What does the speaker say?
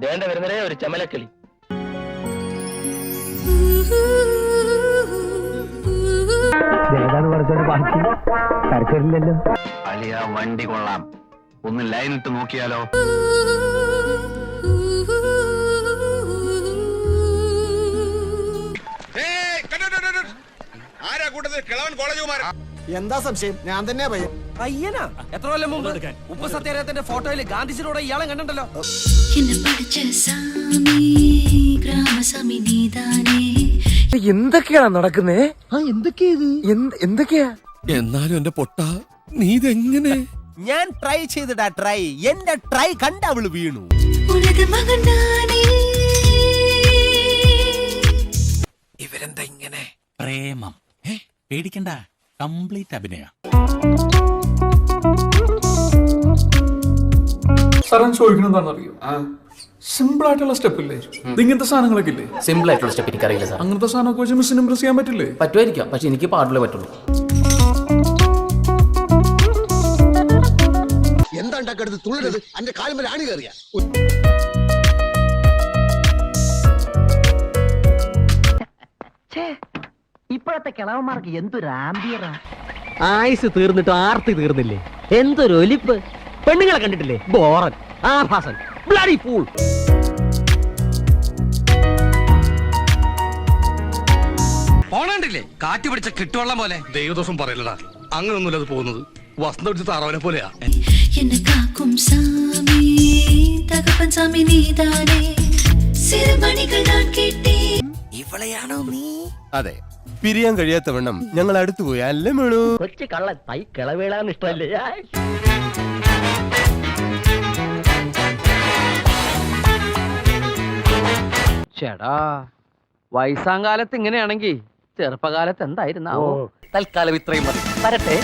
വേണ്ട വരുന്നതേ ഒരു ചെമലക്കിളി. അളിയ വണ്ടി കൊള്ളാം, ഒന്ന് ലൈനിട്ട് നോക്കിയാലോ? എന്താ സംശയം? ഞാൻ തന്നെ പയ്യൻ. പയ്യനാ? എത്ര കൊല്ലം മുമ്പ് ഉപ്പ് സത്യാഗ്രഹത്തിന്റെ ഫോട്ടോയിൽ ഗാന്ധിജിയുടെ ഇയാളെ കണ്ടിട്ടുണ്ടല്ലോ. എന്തൊക്കെയാണ് നടക്കുന്നേ? എന്തൊക്കെയാ? എന്നാലും എന്റെ പൊട്ട, നീ ഇതെങ്ങനെ? ഞാൻ ട്രൈ ചെയ്തിടാ ട്രൈ. എന്റെ ട്രൈ കണ്ട അവള് വീണു. ഇവരെന്താ ഇങ്ങനെ? പ്രേമം പേടിക്കണ്ട, കംപ്ലീറ്റ് അഭിനയ. സാറൻ ചോദിക്കണം എന്താണെന്നറിയോ? സിമ്പിൾ ആയിട്ടുള്ള സ്റ്റെപ്പ് ഇല്ലേ? ഇങ്ങനത്തെ സാധനങ്ങളൊക്കെ ഇല്ലേ? സിമ്പിൾ ആയിട്ടുള്ള സ്റ്റെപ്പ് എനിക്കറിയില്ല സാർ. അങ്ങനത്തെ സാധനമൊക്കെ വെച്ച് മിസ്സിന് ഇംപ്രസ് ചെയ്യാൻ പറ്റില്ലേ? പറ്റുമായിരിക്കാം, പക്ഷെ എനിക്ക് പാടില്ലേ പറ്റുള്ളൂ. എന്താ ഉണ്ടാക്കരുത് തുള്ളരുത്, എന്റെ കാലുമേൽ ആണി കയറിയ. ഇപ്പോഴത്തെ കിളവന്മാർക്ക് എന്തൊരു ആംബിയറാ. ആയുസ് തീർന്നിട്ട് ആർത്തി തീർന്നില്ലേ? എന്തൊരു ഒലിപ്പ്. പെണ്ണുങ്ങളെ കണ്ടിട്ടില്ലേ? ബോറൻ, ആഭാസൻ, ബ്ലഡി ഫൂൾ. പോണണ്ടില്ലേ കാറ്റ് പിടിച്ച കിട്ടുവെള്ളം പോലെ. ദൈവദോഷം പറയലടാ, അങ്ങനൊന്നുമില്ല അത് പോകുന്നത്. വസന്ത പിടിച്ച താറാവനെ പോലെയാ. ഇവളെയാണോ നീ? അതെ, പിരിയാൻ കഴിയാത്ത വണ്ണം ഞങ്ങൾ അടുത്തു പോയി അല്ലേ മേളു? കൊച്ചു കള്ള തൈ കിളവേളാന്ന് ഇഷ്ടമല്ലേ? ചേടാ, വയസ്സാങ്കാലത്ത് ഇങ്ങനെയാണെങ്കി ചെറുപ്പകാലത്ത് എന്തായിരുന്നാവോ? തൽക്കാലം ഇത്രയും മതി. വരട്ടെ.